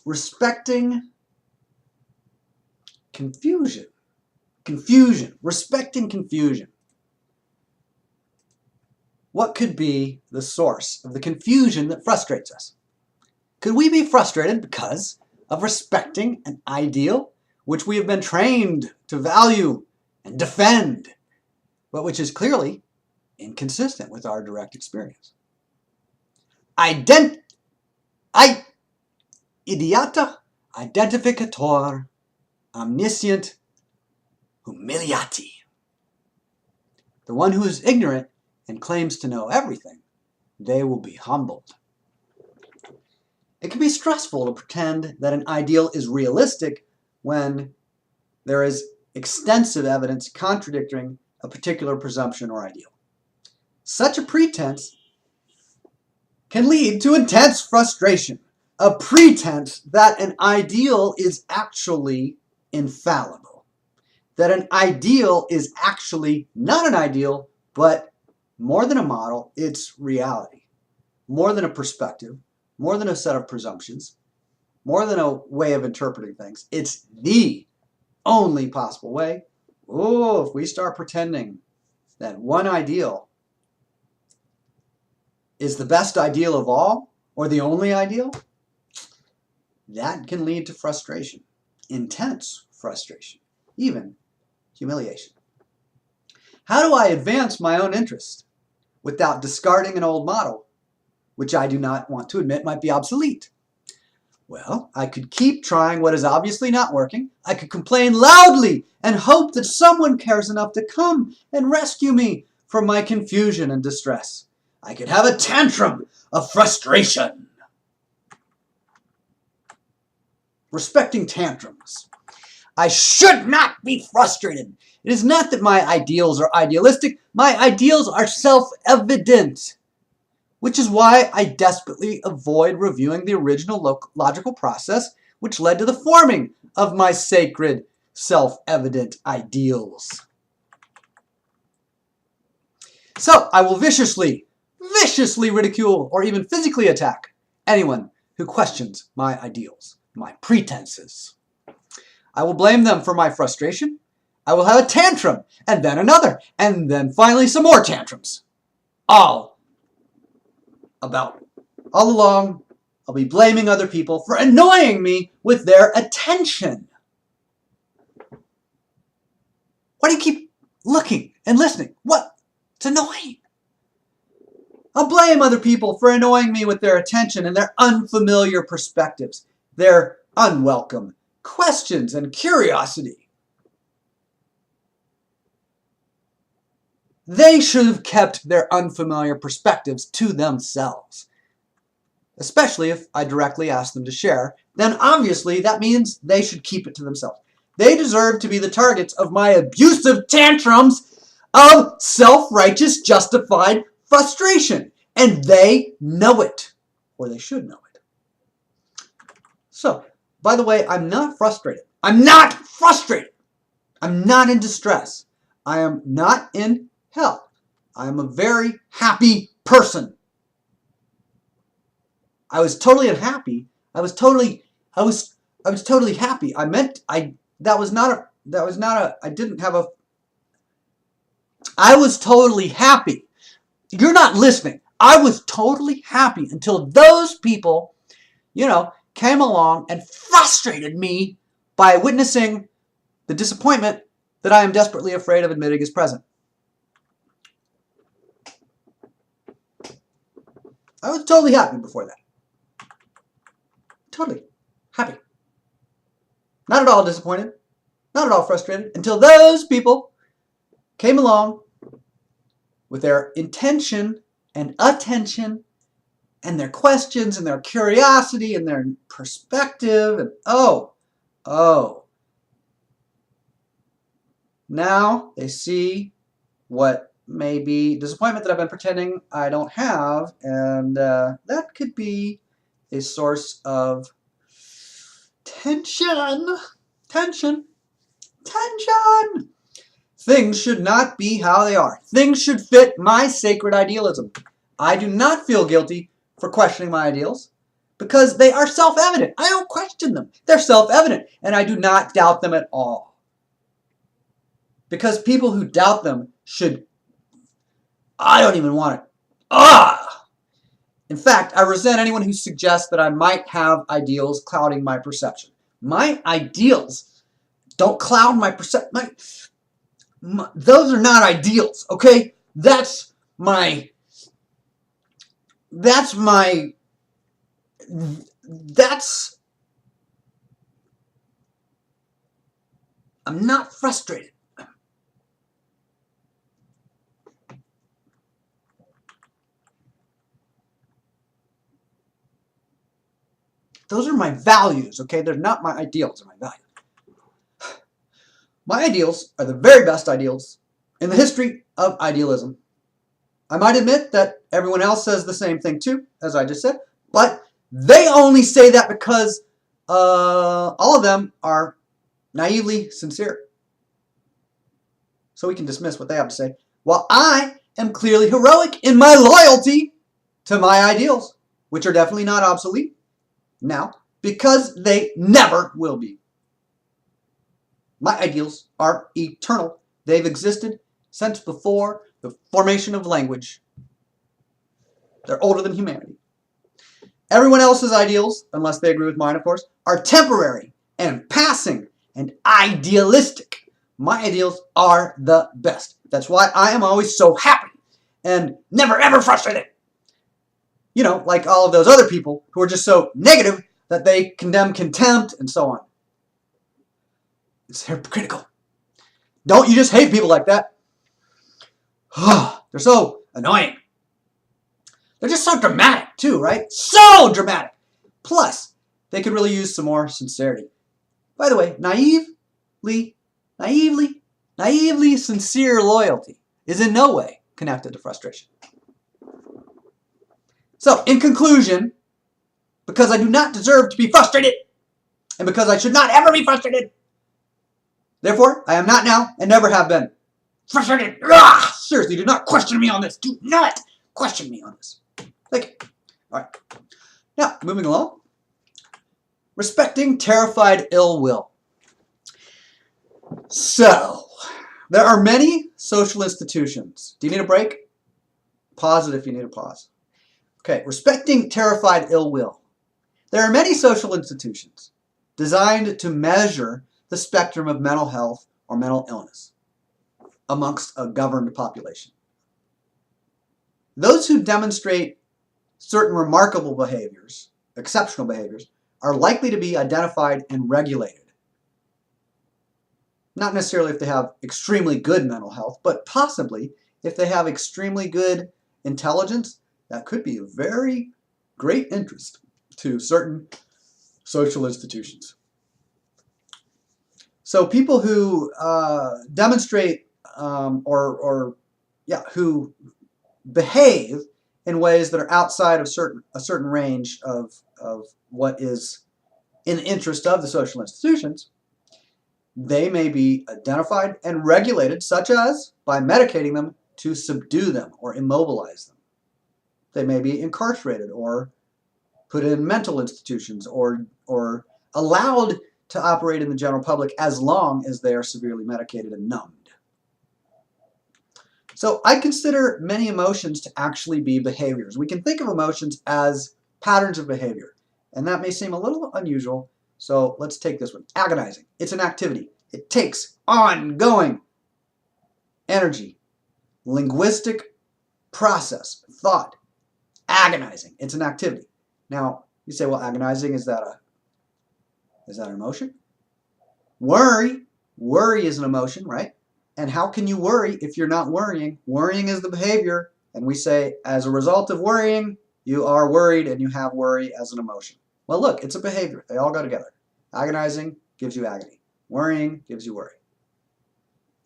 Respecting confusion. Respecting confusion. What could be the source of the confusion that frustrates us? Could we be frustrated because of respecting an ideal which we have been trained to value and defend, but which is clearly inconsistent with our direct experience? Idiota identificator omniscient humiliati. The one who is ignorant and claims to know everything, they will be humbled. It can be stressful to pretend that an ideal is realistic when there is extensive evidence contradicting a particular presumption or ideal. Such a pretense can lead to intense frustration, a pretense that an ideal is actually infallible, that an ideal is actually not an ideal, but more than a model, it's reality, more than a perspective, more than a set of presumptions, more than a way of interpreting things. It's the only possible way. Oh, if we start pretending that one ideal is the best ideal of all, or the only ideal, that can lead to frustration, intense frustration, even humiliation. How do I advance my own interest without discarding an old model, which I do not want to admit might be obsolete? Well, I could keep trying what is obviously not working. I could complain loudly and hope that someone cares enough to come and rescue me from my confusion and distress. I could have a tantrum of frustration. Respecting tantrums. I should not be frustrated. It is not that my ideals are idealistic. My ideals are self-evident, which is why I desperately avoid reviewing the original logical process which led to the forming of my sacred, self-evident ideals. So I will viciously ridicule or even physically attack anyone who questions my ideals, my pretenses. I will blame them for my frustration. I will have a tantrum, and then another, and then finally some more tantrums. All along, I'll be blaming other people for annoying me with their attention. Why do you keep looking and listening? What? It's annoying. I'll blame other people for annoying me with their attention and their unfamiliar perspectives, their unwelcome questions and curiosity. They should have kept their unfamiliar perspectives to themselves. Especially if I directly ask them to share, then obviously that means they should keep it to themselves. They deserve to be the targets of my abusive tantrums of self-righteous justified frustration. And they know it, or they should know it. So, by the way, I'm not frustrated. I'm not frustrated. I'm not in distress. I am not in hell. I am a very happy person. I was totally unhappy. I was totally happy. I was totally happy. You're not listening. I was totally happy until those people, came along and frustrated me by witnessing the disappointment that I am desperately afraid of admitting is present. I was totally happy before that. Totally happy. Not at all disappointed. Not at all frustrated until those people came along with their intention and attention and their questions and their curiosity and their perspective and now they see what may be disappointment that I've been pretending I don't have, and that could be a source of tension. Things should not be how they are. Things should fit my sacred idealism. I do not feel guilty for questioning my ideals because they are self-evident. I don't question them. They're self-evident, and I do not doubt them at all. Because people who doubt them should... I don't even want it. In fact, I resent anyone who suggests that I might have ideals clouding my perception. My ideals don't cloud my perception. Those are not ideals, okay? I'm not frustrated. Those are my values, okay? They're not my ideals, they're my values. My ideals are the very best ideals in the history of idealism. I might admit that everyone else says the same thing too, as I just said, but they only say that because all of them are naively sincere. So we can dismiss what they have to say. While I am clearly heroic in my loyalty to my ideals, which are definitely not obsolete now, because they never will be. My ideals are eternal. They've existed since before the formation of language. They're older than humanity. Everyone else's ideals, unless they agree with mine, of course, are temporary and passing and idealistic. My ideals are the best. That's why I am always so happy and never ever frustrated. You know, like all of those other people who are just so negative that they condemn contempt and so on. It's hypocritical. Don't you just hate people like that? They're so annoying. They're just so dramatic too, right? So dramatic. Plus, they could really use some more sincerity. By the way, naively sincere loyalty is in no way connected to frustration. So, in conclusion, because I do not deserve to be frustrated, and because I should not ever be frustrated, therefore, I am not now and never have been frustrated. Seriously, do not question me on this. Do not question me on this. Thank you. All right. Now, moving along. Respecting terrified ill will. So, there are many social institutions. Do you need a break? Pause it if you need a pause. Okay, respecting terrified ill will. There are many social institutions designed to measure the spectrum of mental health or mental illness amongst a governed population. Those who demonstrate certain remarkable behaviors, exceptional behaviors, are likely to be identified and regulated. Not necessarily if they have extremely good mental health, but possibly if they have extremely good intelligence, that could be of very great interest to certain social institutions. So people who demonstrate who behave in ways that are outside of a certain range of what is in the interest of the social institutions, they may be identified and regulated, such as by medicating them to subdue them or immobilize them. They may be incarcerated or put in mental institutions or allowed to operate in the general public as long as they are severely medicated and numbed. So I consider many emotions to actually be behaviors. We can think of emotions as patterns of behavior, and that may seem a little unusual, so let's take this one. Agonizing. It's an activity. It takes ongoing energy, linguistic process, thought. Agonizing. It's an activity. Now, you say, well, agonizing, is that an emotion? Worry is an emotion, right? And how can you worry if you're not worrying? Worrying is the behavior, and we say, as a result of worrying, you are worried and you have worry as an emotion. Well, look, it's a behavior. They all go together. Agonizing gives you agony. Worrying gives you worry.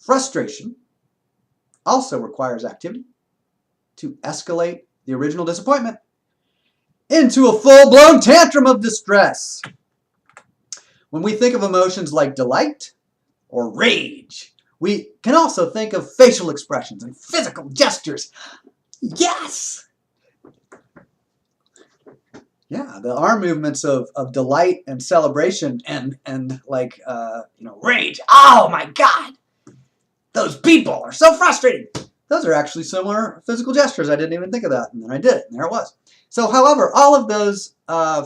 Frustration also requires activity to escalate the original disappointment into a full-blown tantrum of distress. When we think of emotions like delight or rage We can also think of facial expressions and physical gestures. Yes! Yeah, the arm movements of delight and celebration and like, rage. Oh my God! Those people are so frustrating. Those are actually similar physical gestures. I didn't even think of that, and then I did it, and there it was. So, however, all of those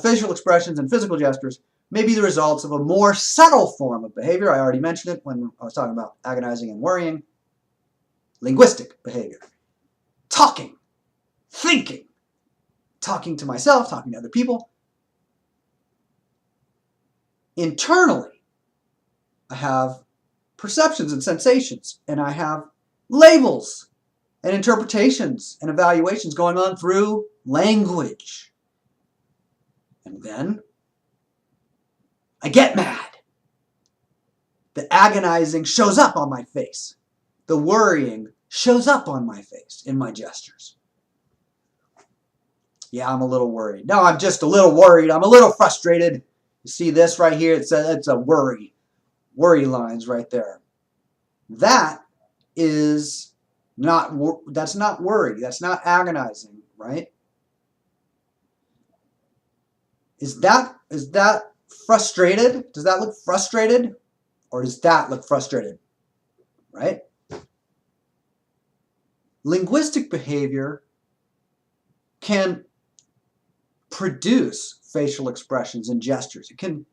facial expressions and physical gestures may be the results of a more subtle form of behavior. I already mentioned it when I was talking about agonizing and worrying. Linguistic behavior. Talking, thinking, talking to myself, talking to other people. Internally, I have perceptions and sensations, and I have labels and interpretations and evaluations going on through language. And then I get mad. The agonizing shows up on my face. The worrying shows up on my face in my gestures. Yeah, I'm a little worried. No, I'm just a little worried. I'm a little frustrated. You see this right here? It's a worry. Worry lines right there. That is not, that's not worry. That's not agonizing, right? Is that frustrated? Does that look frustrated? Or does that look frustrated? Right? Linguistic behavior can produce facial expressions and gestures. It can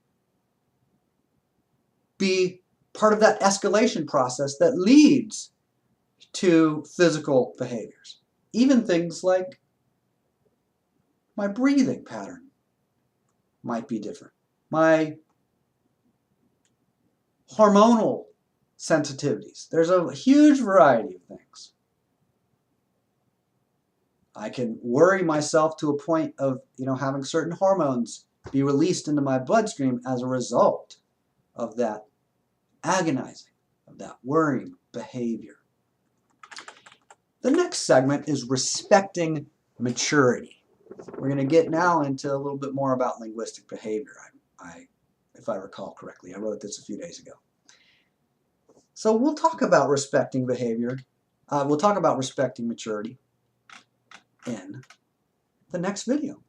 be part of that escalation process that leads to physical behaviors. Even things like my breathing pattern might be different. My hormonal sensitivities. There's a huge variety of things. I can worry myself to a point of, having certain hormones be released into my bloodstream as a result of that agonizing, of that worrying behavior. The next segment is respecting maturity. We're going to get now into a little bit more about linguistic behavior. If I recall correctly, I wrote this a few days ago. So we'll talk about respecting behavior. We'll talk about respecting maturity in the next video.